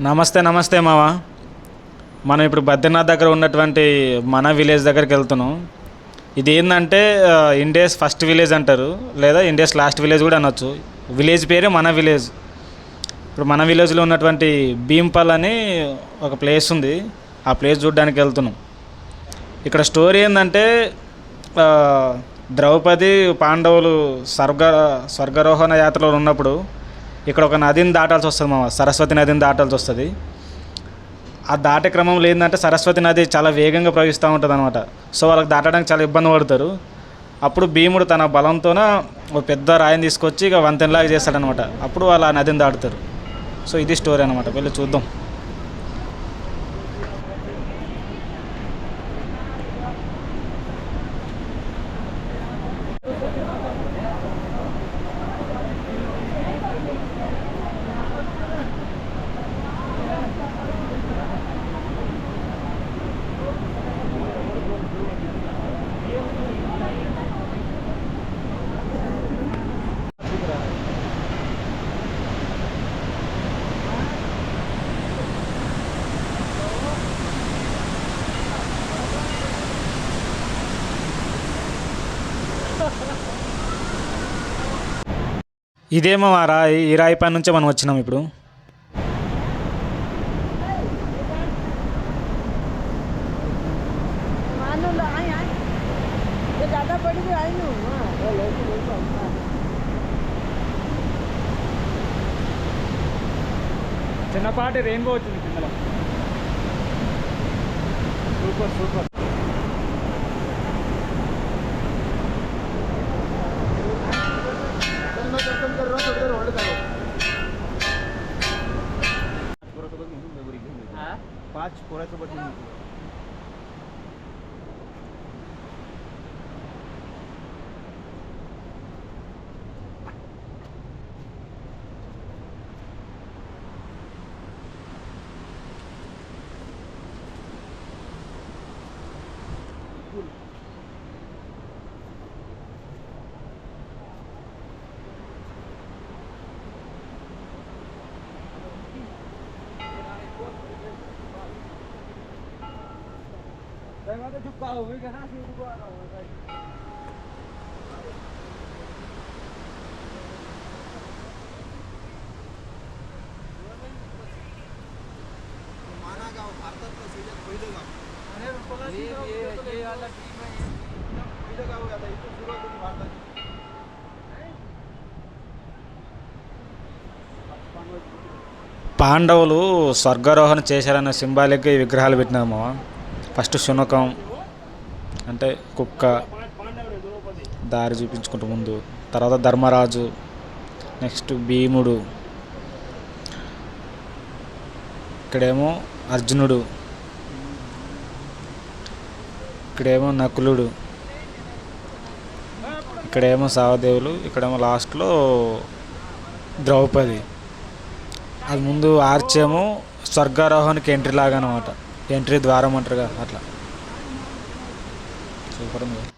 నమస్తే నమస్తే మామ. మనం ఇప్పుడు బద్రీనాథ్ దగ్గర ఉన్నటువంటి మన విలేజ్ దగ్గరికి వెళ్తున్నాం. ఇది ఏంటంటే ఇండియాస్ ఫస్ట్ విలేజ్ అంటారు, లేదా ఇండియాస్ లాస్ట్ విలేజ్ కూడా అనొచ్చు. విలేజ్ పేరే మన విలేజ్. ఇప్పుడు మన విలేజ్లో ఉన్నటువంటి భీంపల్ అని ఒక ప్లేస్ ఉంది. ఆ ప్లేస్ చూడడానికి వెళ్తున్నాం. ఇక్కడ స్టోరీ ఏంటంటే ఆ, ద్రౌపది పాండవులు స్వర్గారోహణ యాత్రలో ఉన్నప్పుడు ఇక్కడ ఒక నదిని దాటాల్సి వస్తుంది మామ. సరస్వతి నదిని దాటాల్సి వస్తుంది. ఆ దాటే క్రమంలో ఏంటంటే సరస్వతి నది చాలా వేగంగా ప్రవహిస్తూ ఉంటుంది అనమాట. సో వాళ్ళకి దాటడానికి చాలా ఇబ్బంది పడతారు. అప్పుడు భీముడు తన బలంతోన ఒక పెద్ద రాయిని తీసుకొచ్చి ఇక వంతెనలాగా చేస్తాడనమాట. అప్పుడు వాళ్ళు ఆ నదిని దాటుతారు. సో ఇది స్టోరీ అనమాట. వెళ్ళి చూద్దాం. ఇదేమో ఆ రాయి. ఈ రాయి పై నుంచే మనం వచ్చినాం ఇప్పుడు. చిన్నపాటి రెయిన్బో వచ్చింది కిందలో. Super super. पाँच पोरासोबत పాండవులు స్వర్గారోహణ చేశారన్న సింబాలిక్గా ఈ విగ్రహాలు పెట్టినాము. ఫస్ట్ శునకం అంటే కుక్క దారి చూపించుకుంటూ ముందు, తర్వాత ధర్మరాజు, నెక్స్ట్ భీముడు, ఇక్కడేమో అర్జునుడు, ఇక్కడేమో నకులుడు, ఇక్కడేమో సహదేవులు, ఇక్కడేమో లాస్ట్లో ద్రౌపది. అది ముందు ఆర్చేమో స్వర్గారోహణకి ఎంట్రీ లాగా అనమాట. ఎంట్రీ ద్వారం అంటారుగా అట్లా. సూపర్ ఉంది.